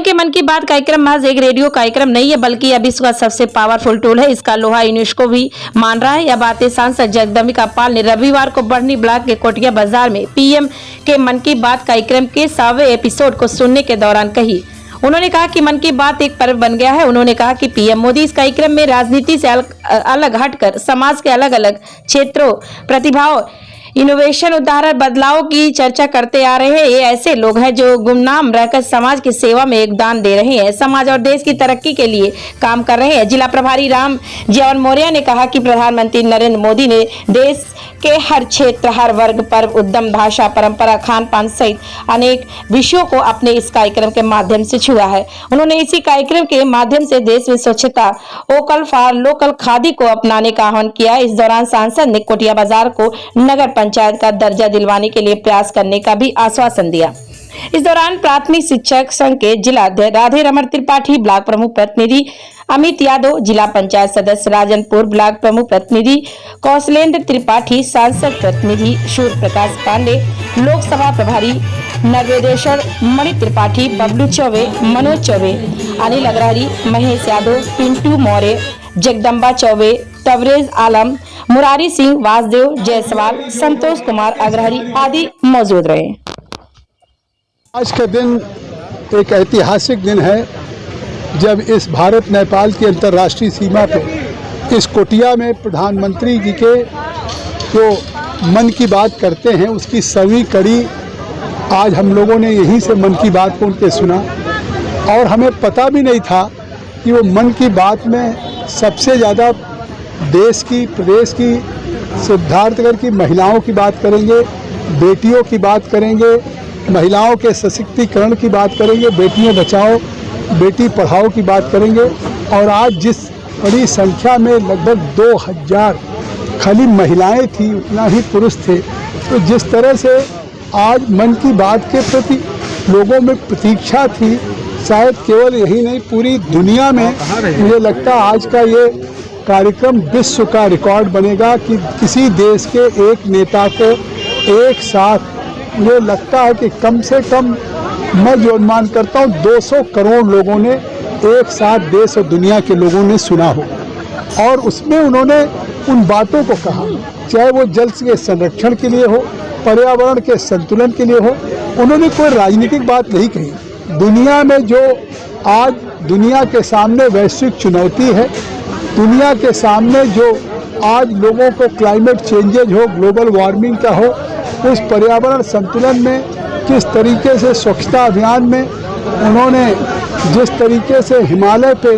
के मन की बात कार्यक्रम महज एक रेडियो कार्यक्रम नहीं है, बल्कि यह विश्व का सबसे पावरफुल टूल है। इसका लोहा यूनेस्को भी मान रहा है। यह बातें सांसद जगदम्बिका पाल ने रविवार को बढ़नी ब्लॉक के कोटिया बाजार में पीएम के मन की बात कार्यक्रम के 100वें एपिसोड को सुनने के दौरान कही। उन्होंने कहा कि मन की बात एक पर्व बन गया है। उन्होंने कहा कि पीएम मोदी इस कार्यक्रम में राजनीति से अलग हटकर समाज के अलग अलग क्षेत्रों, प्रतिभाओं, इनोवेशन, उदाहरण, बदलाव की चर्चा करते आ रहे हैं। ये ऐसे लोग हैं जो गुमनाम रहकर समाज की सेवा में योगदान दे रहे हैं, समाज और देश की तरक्की के लिए काम कर रहे हैं। जिला प्रभारी राम जीवन मौर्य ने कहा कि प्रधानमंत्री नरेंद्र मोदी ने देश के हर क्षेत्र, हर वर्ग, पर्व, उद्यम, भाषा, परंपरा, खान पान सहित अनेक विषयों को अपने इस कार्यक्रम के माध्यम से छुआ है। उन्होंने इसी कार्यक्रम के माध्यम से देश में स्वच्छता, वोकल फॉर लोकल, खादी को अपनाने का आह्वान किया। इस दौरान सांसद ने कोटिया बाजार को नगर पंचायत का दर्जा दिलवाने के लिए प्रयास करने का भी आश्वासन दिया। इस दौरान प्राथमिक शिक्षक संघ के जिला अध्यक्ष राधे रमन त्रिपाठी, ब्लॉक प्रमुख प्रतिनिधि अमित यादव, जिला पंचायत सदस्य राजनपुर, ब्लॉक प्रमुख प्रतिनिधि कौशलेंद्र त्रिपाठी, सांसद प्रतिनिधि सूर्य प्रकाश पांडे, लोकसभा प्रभारी नर्वेदेश्वर मणि त्रिपाठी, बबलू चौबे, मनोज चौबे, अनिल अग्रहरी, महेश यादव, पिंटू मौर्य, जगदम्बा चौबे, तबरेज आलम, मुरारी सिंह, वासुदेव जायसवाल, संतोष कुमार अग्रहरी आदि मौजूद रहे। आज का दिन एक ऐतिहासिक दिन है जब इस भारत नेपाल की अंतर्राष्ट्रीय सीमा पे इस कोटिया में प्रधानमंत्री जी के जो मन की बात करते हैं उसकी 100वीं कड़ी आज हम लोगों ने यहीं से मन की बात को उनके सुना। और हमें पता भी नहीं था कि वो मन की बात में सबसे ज़्यादा देश की, प्रदेश की, सिद्धार्थनगर की महिलाओं की बात करेंगे, बेटियों की बात करेंगे, महिलाओं के सशक्तिकरण की बात करेंगे, बेटियां बचाओ बेटी पढ़ाओ की बात करेंगे। और आज जिस बड़ी संख्या में लगभग 2000 खाली महिलाएं थी, उतना ही पुरुष थे, तो जिस तरह से आज मन की बात के प्रति लोगों में प्रतीक्षा थी, शायद केवल यही नहीं पूरी दुनिया में, मुझे लगता है आज का ये कार्यक्रम विश्व का रिकॉर्ड बनेगा कि किसी देश के एक नेता को एक साथ, मुझे लगता है कि कम से कम मैं जो अनुमान करता हूँ 200 करोड़ लोगों ने एक साथ देश और दुनिया के लोगों ने सुना हो। और उसमें उन्होंने उन बातों को कहा, चाहे वो जल के संरक्षण के लिए हो, पर्यावरण के संतुलन के लिए हो। उन्होंने कोई राजनीतिक बात नहीं कही। दुनिया में जो आज दुनिया के सामने वैश्विक चुनौती है, दुनिया के सामने जो आज लोगों को क्लाइमेट चेंजेज हो, ग्लोबल वार्मिंग का हो, उस पर्यावरण संतुलन में किस तरीके से स्वच्छता अभियान में उन्होंने जिस तरीके से हिमालय पे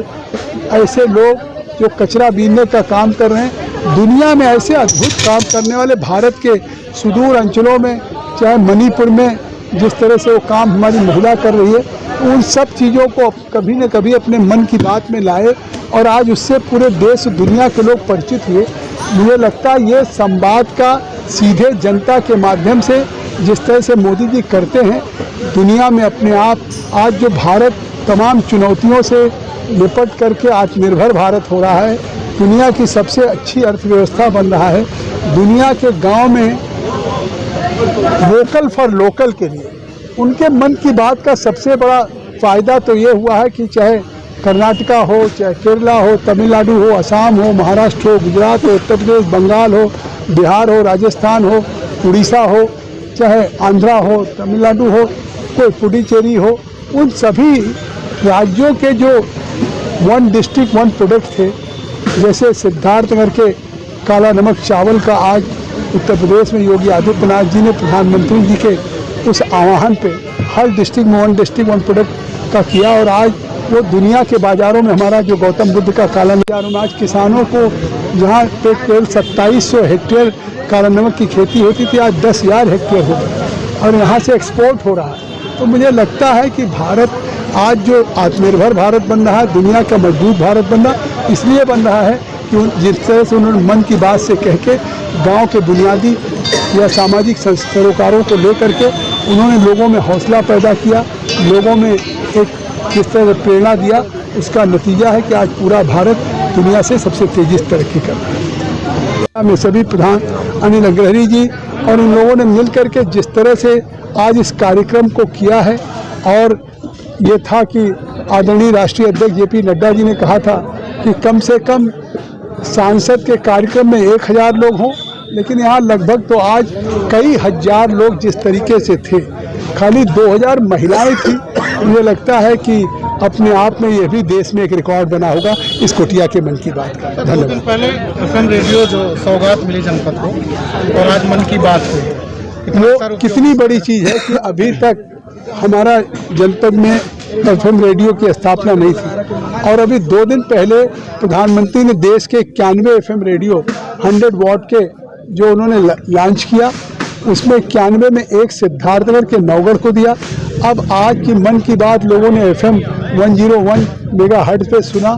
ऐसे लोग जो कचरा बीनने का काम कर रहे हैं, दुनिया में ऐसे अद्भुत काम करने वाले भारत के सुदूर अंचलों में, चाहे मणिपुर में जिस तरह से वो काम हमारी महिला कर रही है, उन सब चीज़ों को कभी न कभी अपने मन की बात में लाए और आज उससे पूरे देश दुनिया के लोग परिचित हुए। मुझे लगता है ये संवाद का सीधे जनता के माध्यम से जिस तरह से मोदी जी करते हैं, दुनिया में अपने आप आज जो भारत तमाम चुनौतियों से निपट करके आत्मनिर्भर भारत हो रहा है, दुनिया की सबसे अच्छी अर्थव्यवस्था बन रहा है, दुनिया के गांव में वोकल फॉर लोकल के लिए उनके मन की बात का सबसे बड़ा फ़ायदा तो ये हुआ है कि चाहे कर्नाटका हो, चाहे केरला हो, तमिलनाडु हो, असम हो, महाराष्ट्र हो, गुजरात हो, उत्तर प्रदेश, बंगाल हो, बिहार हो, राजस्थान हो, उड़ीसा हो, चाहे आंध्रा हो, तमिलनाडु हो, कोई पुडुचेरी हो, उन सभी राज्यों के जो वन डिस्ट्रिक्ट वन प्रोडक्ट थे, जैसे सिद्धार्थनगर के काला नमक चावल का आज उत्तर प्रदेश में योगी आदित्यनाथ जी ने प्रधानमंत्री जी के उस आह्वान पे हर डिस्ट्रिक्ट में वन डिस्ट्रिक्ट वन प्रोडक्ट का किया और आज वो दुनिया के बाज़ारों में हमारा जो गौतम बुद्ध का काला नमक, आज किसानों को जहाँ पे केवल 2700 हेक्टेयर काला नमक की खेती होती थी, आज 10,000 हेक्टेयर हो गई और यहाँ से एक्सपोर्ट हो रहा है। तो मुझे लगता है कि भारत आज जो आत्मनिर्भर भारत बन रहा है, दुनिया का मजबूत भारत बन रहा है, इसलिए बन रहा है कि जिस तरह से उन्होंने मन की बात से कह के गाँव के बुनियादी या सामाजिक सरोकारों को लेकर के उन्होंने लोगों में हौसला पैदा किया, लोगों में एक जिस तरह से प्रेरणा दिया, उसका नतीजा है कि आज पूरा भारत दुनिया से सबसे तेजी से तरक्की कर रहा है। में सभी प्रधान अनिल अग्रहरी जी और इन लोगों ने मिल करके जिस तरह से आज इस कार्यक्रम को किया है और ये था कि आदरणीय राष्ट्रीय अध्यक्ष जेपी नड्डा जी ने कहा था कि कम से कम सांसद के कार्यक्रम में 1000 लोग हों, लेकिन यहाँ लगभग तो आज कई हजार लोग जिस तरीके से थे, खाली 2000 महिलाएं थी। मुझे लगता है कि अपने आप में यह भी देश में एक रिकॉर्ड बना होगा इस कुटिया के मन की बात का। 2 दिन पहले एफएम रेडियो जो सौगात मिली जनपद को, और आज मन की बात हुई, वो कितनी बड़ी चीज़ है कि अभी तक हमारा जनपद में एफएम रेडियो की स्थापना नहीं थी, और अभी 2 दिन पहले प्रधानमंत्री ने देश के 91 एफएम रेडियो 100 वॉट के जो उन्होंने लॉन्च किया, उसमें 91 में एक सिद्धार्थनगर के नौगढ़ को दिया। अब आज की मन की बात लोगों ने एफएम 101 मेगाहर्ट्ज पे सुना।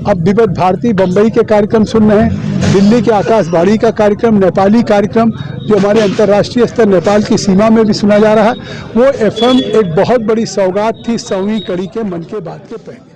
अब विविध भारती बम्बई के कार्यक्रम सुन रहे हैं, दिल्ली के आकाशवाणी का कार्यक्रम, नेपाली कार्यक्रम जो हमारे अंतर्राष्ट्रीय स्तर नेपाल की सीमा में भी सुना जा रहा है। वो एफएम एक बहुत बड़ी सौगात थी 100वीं कड़ी के मन के बात के पहले।